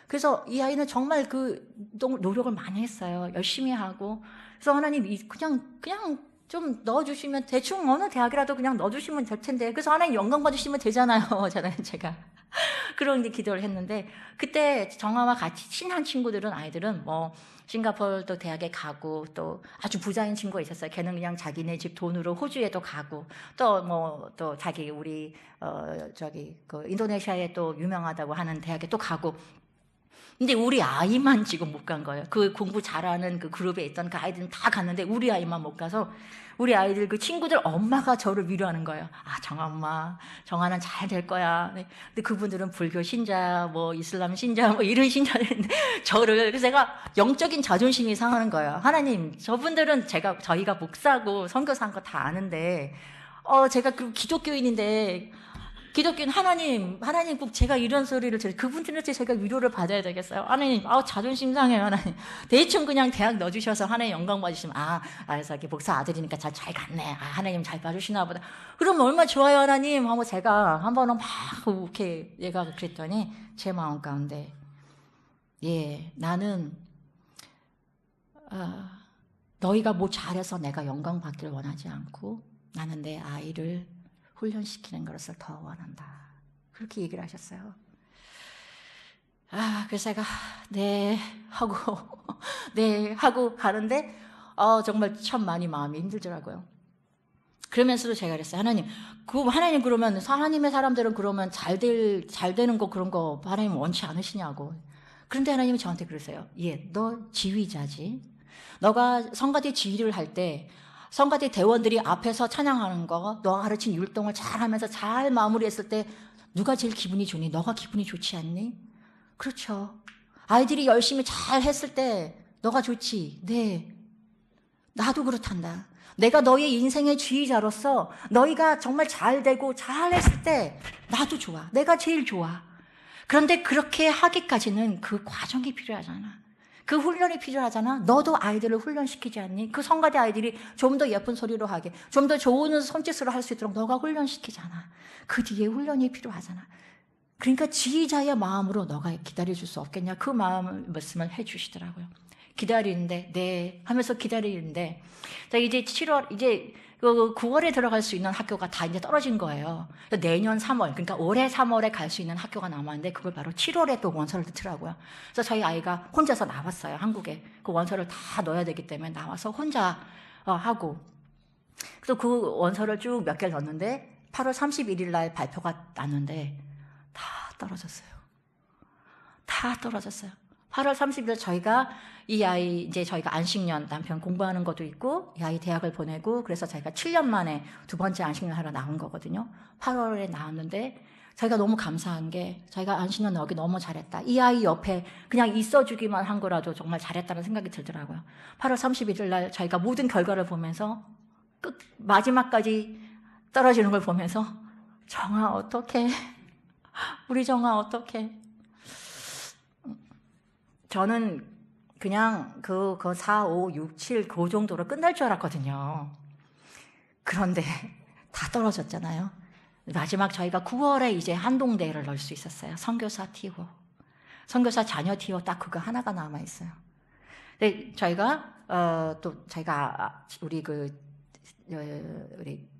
그래서 이 아이는 정말 그 노력을 많이 했어요. 열심히 하고. 그래서 하나님 그냥 좀 넣어주시면 대충 어느 대학이라도 그냥 넣어주시면 될 텐데. 그래서 하나님 영광 받으시면 되잖아요. 제가. 그런 기도를 했는데 그때 정아와 같이 친한 친구들은 아이들은 뭐 싱가포르도 대학에 가고 또 아주 부자인 친구가 있었어요. 걔는 그냥 자기네 집 돈으로 호주에도 가고 또 자기 우리 그 인도네시아에 또 유명하다고 하는 대학에 또 가고. 근데 우리 아이만 지금 못 간 거예요. 그 공부 잘하는 그 그룹에 있던 그 아이들은 다 갔는데 우리 아이만 못 가서 우리 아이들 그 친구들 엄마가 저를 위로하는 거예요. 정아 엄마, 정아는 잘 될 거야. 근데 그분들은 불교 신자, 뭐 이슬람 신자, 뭐 이런 신자들인데 그래서 제가 영적인 자존심이 상하는 거예요. 하나님, 저분들은 저희가 목사고 선교사한 거 다 아는데, 제가 그 기독교인인데 기독교는 하나님 꼭 제가 이런 소리를 그분들한테 제가 위로를 받아야 되겠어요? 하나님, 자존심 상해요, 하나님. 대충 그냥 대학 넣어주셔서 하나님 영광 받으시면, 그래서 목사 아들이니까 잘 갔네. 하나님 잘 봐주시나 보다. 그러면 얼마나 좋아요, 하나님. 하고 제가 한 번은 막 이렇게 얘가 그랬더니 제 마음 가운데, 나는, 너희가 뭐 잘해서 내가 영광 받기를 원하지 않고 나는 내 아이를 훈련시키는 것을 더 원한다. 그렇게 얘기를 하셨어요. 그래서 제가 네 하고 가는데 정말 참 많이 마음이 힘들더라고요. 그러면서도 제가 그랬어요. 하나님 그러면 하나님의 사람들은 그러면 잘 되는 거 그런 거 하나님 원치 않으시냐고. 그런데 하나님이 저한테 그러세요. 너 지휘자지. 너가 성가대 지휘를 할 때 성가대 대원들이 앞에서 찬양하는 거, 너가 가르친 율동을 잘하면서 잘 마무리했을 때 누가 제일 기분이 좋니? 너가 기분이 좋지 않니? 그렇죠. 아이들이 열심히 잘 했을 때 너가 좋지. 네, 나도 그렇단다. 내가 너의 인생의 지휘자로서 너희가 정말 잘 되고 잘 했을 때 나도 좋아. 내가 제일 좋아. 그런데 그렇게 하기까지는 그 과정이 필요하잖아. 그 훈련이 필요하잖아. 너도 아이들을 훈련시키지 않니? 그 성가대 아이들이 좀 더 예쁜 소리로 하게, 좀 더 좋은 손짓으로 할 수 있도록 너가 훈련시키잖아. 그 뒤에 훈련이 필요하잖아. 그러니까 지휘자의 마음으로 너가 기다려줄 수 없겠냐? 그 말씀을 해주시더라고요. 기다리는데, 네 하면서 기다리는데, 이제 9월에 들어갈 수 있는 학교가 다 이제 떨어진 거예요. 내년 3월, 그러니까 올해 3월에 갈 수 있는 학교가 남았는데 그걸 바로 7월에 또 원서를 넣더라고요. 그래서 저희 아이가 혼자서 나왔어요, 한국에. 그 원서를 다 넣어야 되기 때문에 나와서 혼자 하고. 그래서 그 원서를 쭉 몇 개를 넣었는데 8월 31일 날 발표가 났는데 다 떨어졌어요. 다 떨어졌어요. 8월 30일 저희가 이 아이 이제 저희가 안식년 남편 공부하는 것도 있고 이 아이 대학을 보내고 그래서 저희가 7년 만에 두 번째 안식년 하러 나온 거거든요. 8월에 나왔는데 저희가 너무 감사한 게 저희가 안식년 나오기 너무 잘했다. 이 아이 옆에 그냥 있어주기만 한 거라도 정말 잘했다는 생각이 들더라고요. 8월 31일 날 저희가 모든 결과를 보면서 마지막까지 떨어지는 걸 보면서 정아 어떡해. 우리 정아 어떡해. 저는 그냥 그 4, 5, 6, 7 그 정도로 끝날 줄 알았거든요. 그런데 다 떨어졌잖아요. 마지막 저희가 9월에 이제 한동대를 넣을 수 있었어요. 선교사 TO. 선교사 자녀 TO 딱 그거 하나가 남아있어요. 근데 저희가 우리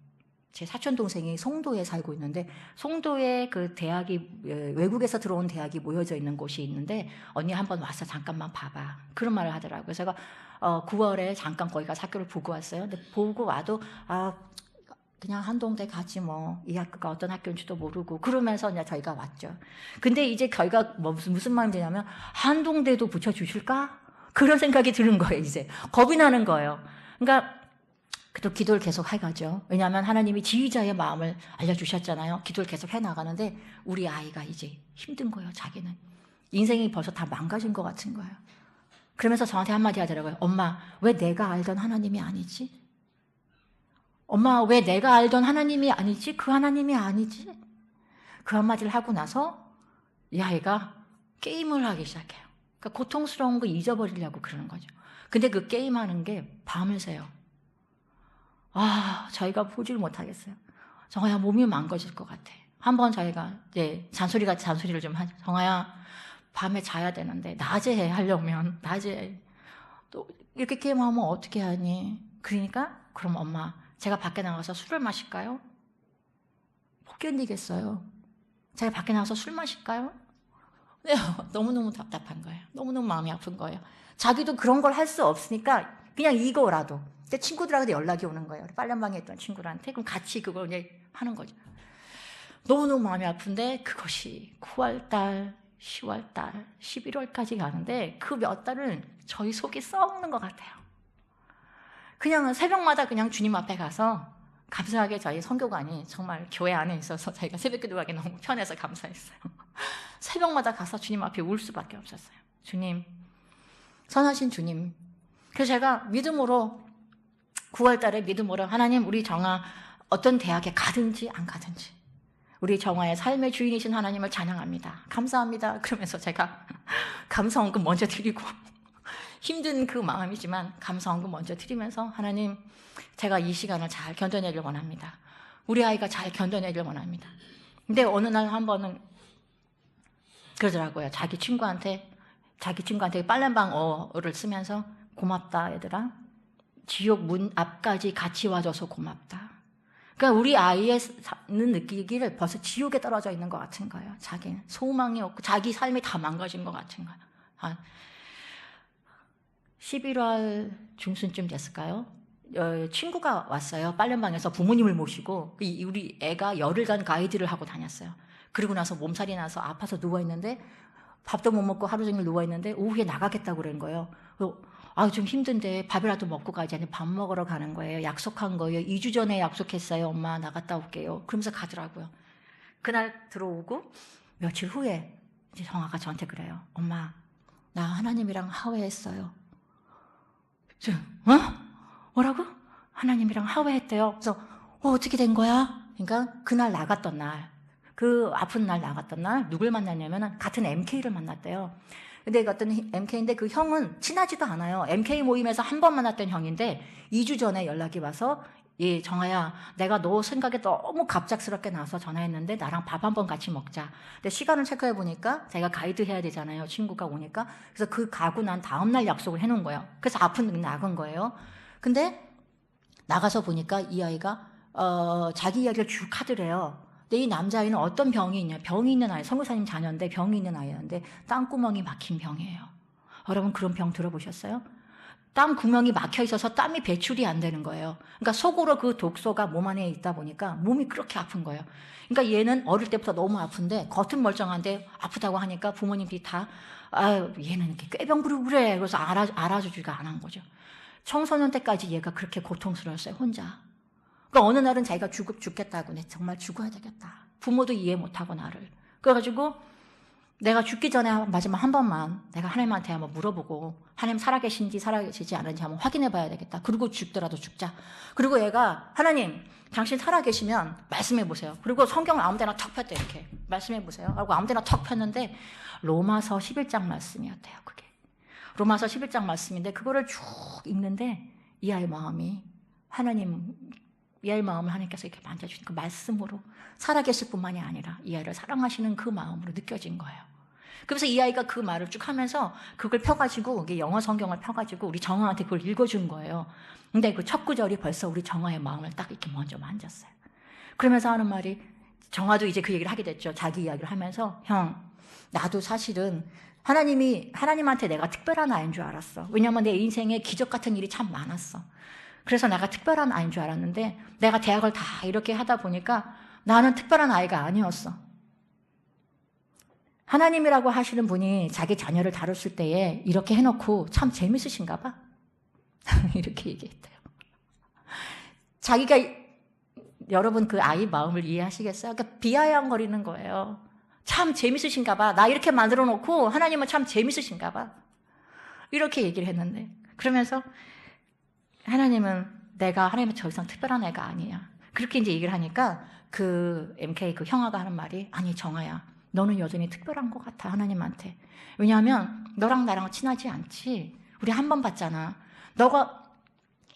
제 사촌 동생이 송도에 살고 있는데 송도에 그 대학이 외국에서 들어온 대학이 모여져 있는 곳이 있는데 언니 한번 와서 잠깐만 봐봐. 그런 말을 하더라고요. 제가 9월에 잠깐 거기 가서 학교를 보고 왔어요. 근데 보고 와도 그냥 한동대 가지 뭐 이 학교가 어떤 학교인지도 모르고 그러면서 이제 저희가 왔죠. 근데 이제 저희가 무슨 마음이 드냐면 한동대도 붙여주실까? 그런 생각이 드는 거예요. 이제 겁이 나는 거예요. 그러니까 그래도 기도를 계속 해가죠. 왜냐하면 하나님이 지휘자의 마음을 알려주셨잖아요. 기도를 계속 해나가는데 우리 아이가 이제 힘든 거예요. 자기는 인생이 벌써 다 망가진 것 같은 거예요. 그러면서 저한테 한마디 하더라고요. 엄마, 왜 내가 알던 하나님이 아니지? 엄마, 왜 내가 알던 하나님이 아니지? 그 하나님이 아니지? 그 한마디를 하고 나서 이 아이가 게임을 하기 시작해요. 그러니까 고통스러운 거 잊어버리려고 그러는 거죠. 근데 그 게임하는 게 밤을 새요. 저희가 보지를 못하겠어요. 정아야, 몸이 망가질 것 같아. 한번 저희가 이제 잔소리를 좀 하죠. 정아야, 밤에 자야 되는데 낮에 하려면 낮에 또 이렇게 게임하면 어떻게 하니? 그러니까 그럼 엄마, 제가 밖에 나가서 술을 마실까요? 못 견디겠어요. 제가 밖에 나가서 술 마실까요? 네, 너무너무 답답한 거예요. 너무너무 마음이 아픈 거예요. 자기도 그런 걸 할 수 없으니까 그냥 이거라도. 친구들한테 연락이 오는 거예요. 빨간방에 있던 친구들한테. 그럼 같이 그걸 이제 하는 거죠. 너무너무 마음이 아픈데 그것이 9월달, 10월달, 11월까지 가는데 그 몇 달은 저희 속이 썩는 것 같아요. 그냥 새벽마다 그냥 주님 앞에 가서 감사하게 저희 선교관이 정말 교회 안에 있어서 저희가 새벽 기도하기 너무 편해서 감사했어요. 새벽마다 가서 주님 앞에 울 수밖에 없었어요. 주님, 선하신 주님. 그래서 제가 믿음으로 9월 달에 믿음으로 하나님 우리 정아 어떤 대학에 가든지 안 가든지 우리 정화의 삶의 주인이신 하나님을 찬양합니다. 감사합니다. 그러면서 제가 감사원금 먼저 드리고 힘든 그 마음이지만 감사원금 먼저 드리면서 하나님, 제가 이 시간을 잘 견뎌내길 원합니다. 우리 아이가 잘 견뎌내길 원합니다. 근데 어느 날 한 번은 그러더라고요. 자기 친구한테 빨래방어를 쓰면서 고맙다 얘들아. 지옥 문 앞까지 같이 와줘서 고맙다. 그러니까 우리 아이는 느끼기를 벌써 지옥에 떨어져 있는 것 같은 거예요. 자기는 소망이 없고 자기 삶이 다 망가진 것 같은 거예요. 11월 중순쯤 됐을까요? 친구가 왔어요. 빨래방에서 부모님을 모시고 우리 애가 열흘간 가이드를 하고 다녔어요. 그리고 나서 몸살이 나서 아파서 누워있는데 밥도 못 먹고 하루 종일 누워있는데 오후에 나가겠다고 그런 거예요. 좀 힘든데 밥이라도 먹고 가지. 아니, 밥 먹으러 가는 거예요. 약속한 거예요. 2주 전에 약속했어요. 엄마 나갔다 올게요. 그러면서 가더라고요. 그날 들어오고 며칠 후에 이제 정아가 저한테 그래요. 엄마, 나 하나님이랑 화해했어요. 뭐라고? 하나님이랑 화해했대요. 그래서 어떻게 된 거야? 그러니까 그날 나갔던 날, 그 아픈 날 나갔던 날 누굴 만났냐면 같은 MK를 만났대요. 근데 어떤 MK인데 그 형은 친하지도 않아요. MK 모임에서 한 번 만났던 형인데 2주 전에 연락이 와서 정아야, 내가 너 생각에 너무 갑작스럽게 나와서 전화했는데 나랑 밥 한 번 같이 먹자. 근데 시간을 체크해 보니까 제가 가이드 해야 되잖아요. 친구가 오니까. 그래서 그 가고 난 다음 날 약속을 해놓은 거예요. 그래서 아픈 날 나간 거예요. 근데 나가서 보니까 이 아이가 자기 이야기를 쭉 하더래요. 근데 이 남자아이는 어떤 병이 있냐? 병이 있는 아이, 선교사님 자녀인데 병이 있는 아이였는데 땀구멍이 막힌 병이에요. 여러분 그런 병 들어보셨어요? 땀 구멍이 막혀 있어서 땀이 배출이 안 되는 거예요. 그러니까 속으로 그 독소가 몸 안에 있다 보니까 몸이 그렇게 아픈 거예요. 그러니까 얘는 어릴 때부터 너무 아픈데 겉은 멀쩡한데 아프다고 하니까 부모님들이 다 얘는 이렇게 꾀병 부리고 그래. 그래서 알아주지가 않은 거죠. 청소년 때까지 얘가 그렇게 고통스러웠어요. 혼자. 그러니까 어느 날은 자기가 죽겠다고, 내 정말 죽어야 되겠다. 부모도 이해 못하고 나를. 그래가지고 내가 죽기 전에 마지막 한 번만 내가 하나님한테 한번 물어보고 하나님 살아계신지 살아계시지 않은지 한번 확인해 봐야 되겠다. 그리고 죽더라도 죽자. 그리고 얘가 하나님 당신 살아계시면 말씀해 보세요. 그리고 성경을 아무 데나 턱 폈대. 이렇게 말씀해 보세요. 그리고 아무 데나 턱 폈는데 로마서 11장 말씀이었대요. 그게 로마서 11장 말씀인데 그거를 쭉 읽는데 이 아이 마음이 이 아이 마음을 하나님께서 이렇게 만져주신 그 말씀으로 살아계실 뿐만이 아니라 이 아이를 사랑하시는 그 마음으로 느껴진 거예요. 그래서 이 아이가 그 말을 쭉 하면서 그걸 펴가지고, 이게 영어 성경을 펴가지고 우리 정아한테 그걸 읽어준 거예요. 근데 그 첫 구절이 벌써 우리 정아의 마음을 딱 이렇게 먼저 만졌어요. 그러면서 하는 말이, 정아도 이제 그 얘기를 하게 됐죠. 자기 이야기를 하면서, 형, 나도 사실은 하나님한테 내가 특별한 아이인 줄 알았어. 왜냐면 내 인생에 기적 같은 일이 참 많았어. 그래서 내가 특별한 아이인 줄 알았는데 내가 대학을 다 이렇게 하다 보니까 나는 특별한 아이가 아니었어. 하나님이라고 하시는 분이 자기 자녀를 다루실 때에 이렇게 해놓고 참 재밌으신가 봐. 이렇게 얘기했대요. 자기가, 여러분 그 아이 마음을 이해하시겠어요? 그러니까 비아냥거리는 거예요. 참 재밌으신가 봐. 나 이렇게 만들어 놓고 하나님은 참 재밌으신가 봐. 이렇게 얘기를 했는데, 그러면서 하나님은 내가 하나님은 더 이상 특별한 애가 아니야. 그렇게 이제 얘기를 하니까 그 MK 그 형아가 하는 말이, 아니 정아야, 너는 여전히 특별한 것 같아 하나님한테. 왜냐하면 너랑 나랑 친하지 않지. 우리 한 번 봤잖아. 너가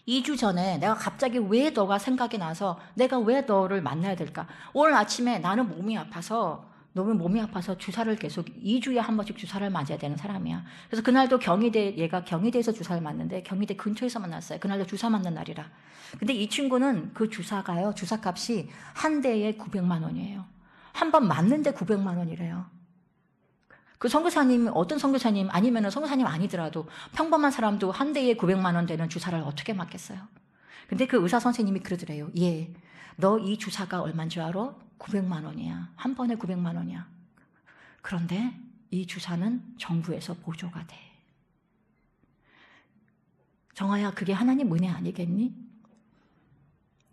2주 전에 내가 갑자기 왜 너가 생각이 나서 내가 왜 너를 만나야 될까? 오늘 아침에 나는 너무 몸이 아파서 주사를 계속 2주에 한 번씩 주사를 맞아야 되는 사람이야. 그래서 그날도 얘가 경희대에서 주사를 맞는데 경희대 근처에서 만났어요. 그날도 주사 맞는 날이라. 근데 이 친구는 그 주사가요, 주사값이 한 대에 900만 원이에요. 한 번 맞는데 900만 원이래요. 그 선교사님, 어떤 선교사님, 아니면 선교사님 아니더라도 평범한 사람도 한 대에 900만 원 되는 주사를 어떻게 맞겠어요? 근데 그 의사 선생님이 그러더래요. 예, 너 이 주사가 얼마인 줄 알아? 900만 원이야. 한 번에 900만 원이야. 그런데 이 주사는 정부에서 보조가 돼. 정아야, 그게 하나님 은혜 아니겠니?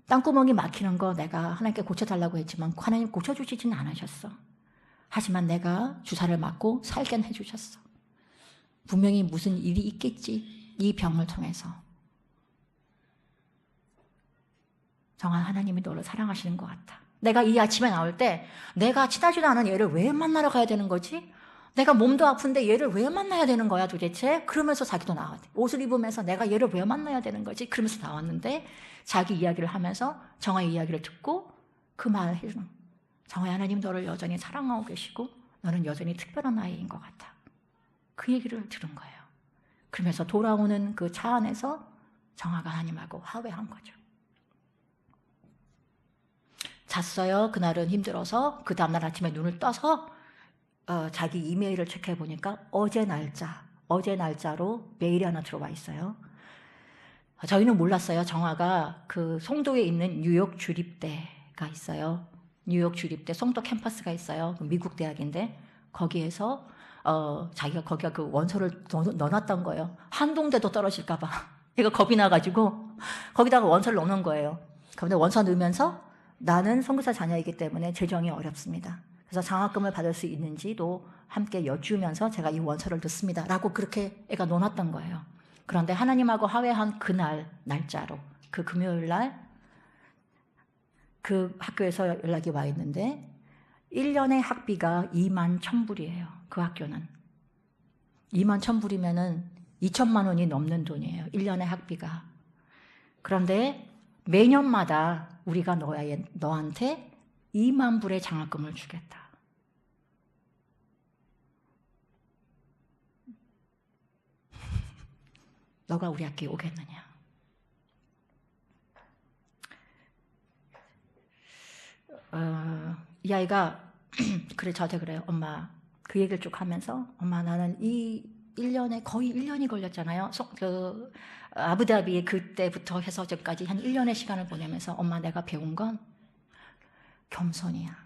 땅구멍이 막히는 거 내가 하나님께 고쳐달라고 했지만 하나님 고쳐주시지는 않으셨어. 하지만 내가 주사를 맞고 살게 해주셨어. 분명히 무슨 일이 있겠지. 이 병을 통해서. 정아, 하나님이 너를 사랑하시는 것 같아. 내가 이 아침에 나올 때 내가 친하지도 않은 얘를 왜 만나러 가야 되는 거지? 내가 몸도 아픈데 얘를 왜 만나야 되는 거야 도대체? 그러면서 자기도 나왔대. 옷을 입으면서 내가 얘를 왜 만나야 되는 거지? 그러면서 나왔는데 자기 이야기를 하면서 정화의 이야기를 듣고 그 말을 해주는, 정화야, 하나님 너를 여전히 사랑하고 계시고 너는 여전히 특별한 아이인 것 같아. 그 얘기를 들은 거예요. 그러면서 돌아오는 그 차 안에서 정화가 하나님하고 화해한 거죠. 잤어요. 그날은 힘들어서. 그 다음날 아침에 눈을 떠서 자기 이메일을 체크해 보니까 어제 날짜로 메일이 하나 들어와 있어요. 저희는 몰랐어요. 정화가 그 송도에 있는 뉴욕 주립대가 있어요. 뉴욕 주립대 송도 캠퍼스가 있어요. 미국 대학인데 거기에서 자기가 거기가 그 원서를 넣어놨던 거예요. 한동대도 떨어질까 봐. 얘가 겁이 나가지고 거기다가 원서를 넣는 거예요. 그런데 원서 넣으면서 나는 선교사 자녀이기 때문에 재정이 어렵습니다. 그래서 장학금을 받을 수 있는지도 함께 여쭈면서 제가 이 원서를 넣습니다. 라고 그렇게 애가 넣어놨던 거예요. 그런데 하나님하고 화해한 그날 날짜로 그 금요일 날 그 학교에서 연락이 와 있는데 1년의 학비가 21,000불이에요. 그 학교는 21,000불이면은 2천만 원이 넘는 돈이에요. 1년의 학비가. 그런데 매년마다 우리가 너한테 2만 불의 장학금을 주겠다. 너가 우리 학교에 오겠느냐? 이 아이가 그래 저한테 그래요. 엄마, 그 얘기를 쭉 하면서 엄마 나는 이 1년에 거의 1년이 걸렸잖아요. 아부다비에 그때부터 해서 저까지 한 1년의 시간을 보내면서 엄마 내가 배운 건 겸손이야.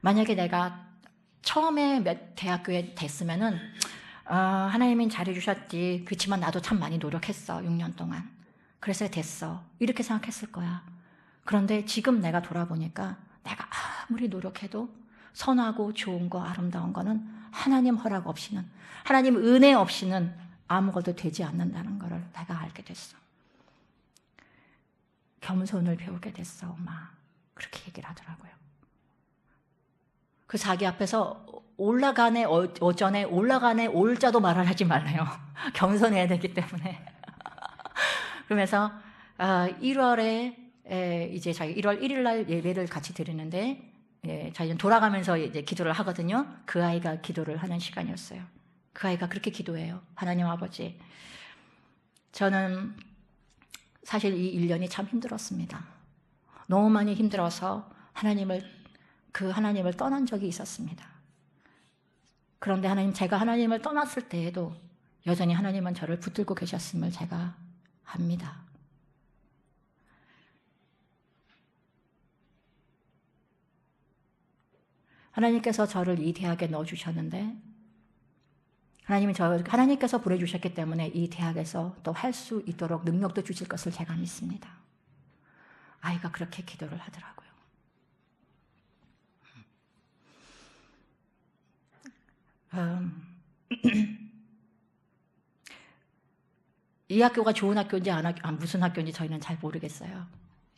만약에 내가 처음에 대학교에 됐으면은 하나님이 잘해주셨지. 그렇지만 나도 참 많이 노력했어. 6년 동안. 그래서 됐어. 이렇게 생각했을 거야. 그런데 지금 내가 돌아보니까 내가 아무리 노력해도 선하고 좋은 거 아름다운 거는 하나님 허락 없이는, 하나님 은혜 없이는 아무것도 되지 않는다는 것을 내가 알게 됐어. 겸손을 배우게 됐어 엄마. 그렇게 얘기를 하더라고요. 그 자기 앞에서 올라가네 어전에 올라가네 올자도 말을 하지 말래요. 겸손해야 되기 때문에. 그러면서 1월에 이제 자기 1월 1일 날 예배를 같이 드리는데 자기는 돌아가면서 이제 기도를 하거든요. 그 아이가 기도를 하는 시간이었어요. 그 아이가 그렇게 기도해요. 하나님 아버지, 저는 사실 이 1년이 참 힘들었습니다. 너무 많이 힘들어서 하나님을 떠난 적이 있었습니다. 그런데 하나님, 제가 하나님을 떠났을 때에도 여전히 하나님은 저를 붙들고 계셨음을 제가 압니다. 하나님께서 저를 이 대학에 넣어주셨는데 하나님께서 보내주셨기 때문에 이 대학에서 또 할 수 있도록 능력도 주실 것을 제가 믿습니다. 아이가 그렇게 기도를 하더라고요. 이 학교가 좋은 학교인지 무슨 학교인지 저희는 잘 모르겠어요.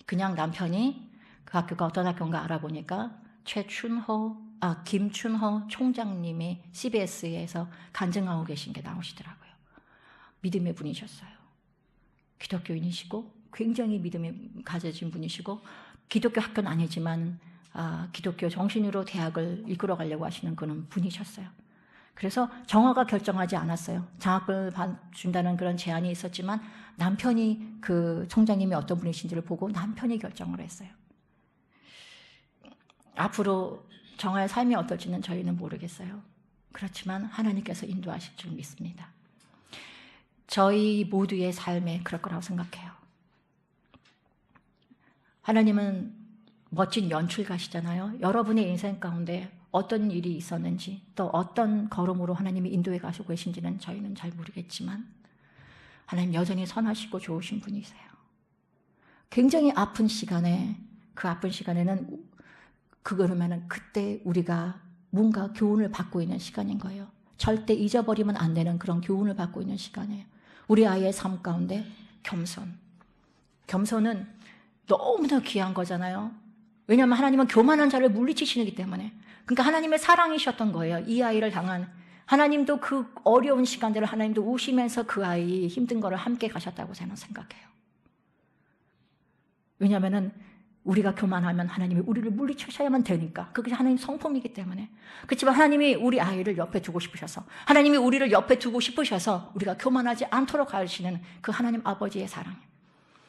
그냥 남편이 그 학교가 어떤 학교인가 알아보니까 김춘호 총장님이 CBS에서 간증하고 계신 게 나오시더라고요. 믿음의 분이셨어요. 기독교인이시고 굉장히 믿음이 가져진 분이시고 기독교 학교는 아니지만 기독교 정신으로 대학을 이끌어가려고 하시는 그런 분이셨어요. 그래서 정화가 결정하지 않았어요. 장학금을 준다는 그런 제안이 있었지만 남편이 그 총장님이 어떤 분이신지를 보고 남편이 결정을 했어요. 앞으로 정화의 삶이 어떨지는 저희는 모르겠어요. 그렇지만 하나님께서 인도하실 줄 믿습니다. 저희 모두의 삶에 그럴 거라고 생각해요. 하나님은 멋진 연출가시잖아요. 여러분의 인생 가운데 어떤 일이 있었는지 또 어떤 걸음으로 하나님이 인도해 가시고 계신지는 저희는 잘 모르겠지만 하나님 여전히 선하시고 좋으신 분이세요. 굉장히 아픈 시간에 그 아픈 시간에는 그러면은 그때 우리가 뭔가 교훈을 받고 있는 시간인 거예요. 절대 잊어버리면 안 되는 그런 교훈을 받고 있는 시간이에요. 우리 아이의 삶 가운데 겸손은 너무나 귀한 거잖아요. 왜냐하면 하나님은 교만한 자를 물리치시기 때문에. 그러니까 하나님의 사랑이셨던 거예요. 이 아이를 향한. 하나님도 그 어려운 시간들을 하나님도 우시면서 그 아이 힘든 거를 함께 가셨다고 저는 생각해요. 왜냐하면 우리가 교만하면 하나님이 우리를 물리치셔야만 되니까. 그게 하나님 성품이기 때문에. 그렇지만 하나님이 우리 아이를 옆에 두고 싶으셔서, 하나님이 우리를 옆에 두고 싶으셔서 우리가 교만하지 않도록 하시는 그 하나님 아버지의 사랑이에요.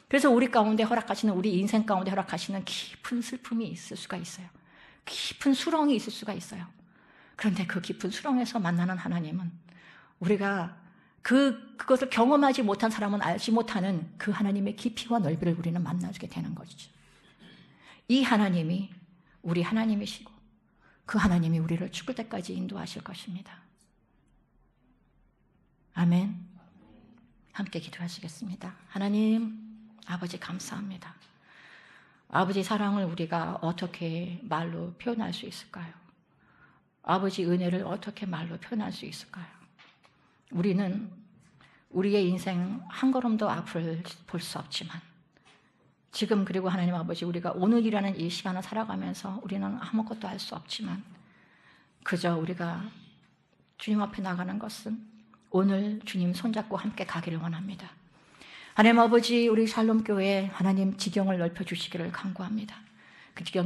그래서 우리 가운데 허락하시는, 우리 인생 가운데 허락하시는 깊은 슬픔이 있을 수가 있어요. 깊은 수렁이 있을 수가 있어요. 그런데 그 깊은 수렁에서 만나는 하나님은 우리가 그것을 경험하지 못한 사람은 알지 못하는 그 하나님의 깊이와 넓이를 우리는 만나게 되는 것이죠. 이 하나님이 우리 하나님이시고 그 하나님이 우리를 죽을 때까지 인도하실 것입니다. 아멘. 함께 기도하시겠습니다. 하나님 아버지 감사합니다. 아버지 사랑을 우리가 어떻게 말로 표현할 수 있을까요? 아버지 은혜를 어떻게 말로 표현할 수 있을까요? 우리는 우리의 인생 한 걸음도 앞을 볼 수 없지만 지금 그리고 하나님 아버지 우리가 오늘이라는 이 시간을 살아가면서 우리는 아무것도 알 수 없지만 그저 우리가 주님 앞에 나가는 것은 오늘 주님 손잡고 함께 가기를 원합니다. 하나님 아버지 우리 샬롬교회 하나님 지경을 넓혀주시기를 간구합니다.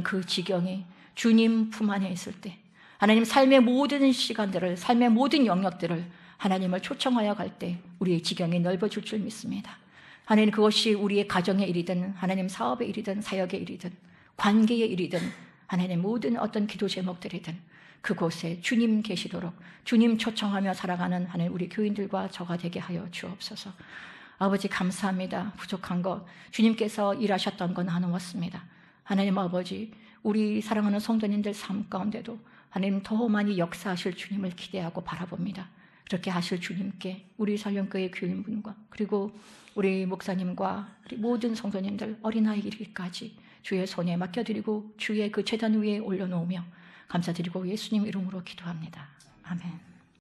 그 지경이 주님 품 안에 있을 때 하나님 삶의 모든 시간들을 삶의 모든 영역들을 하나님을 초청하여 갈 때 우리의 지경이 넓어질 줄 믿습니다. 하나님 그것이 우리의 가정의 일이든 하나님 사업의 일이든 사역의 일이든 관계의 일이든 하나님 모든 어떤 기도 제목들이든 그곳에 주님 계시도록 주님 초청하며 살아가는 하나님 우리 교인들과 저가 되게 하여 주옵소서. 아버지 감사합니다. 부족한 것 주님께서 일하셨던 건 나누었습니다. 하나님 아버지 우리 사랑하는 성도님들 삶 가운데도 하나님 더 많이 역사하실 주님을 기대하고 바라봅니다. 그렇게 하실 주님께 우리 설령교회 교인분과 그리고 우리 목사님과 우리 모든 성도님들 어린아이 이르기까지 주의 손에 맡겨드리고 주의 그 제단 위에 올려놓으며 감사드리고 예수님 이름으로 기도합니다. 아멘.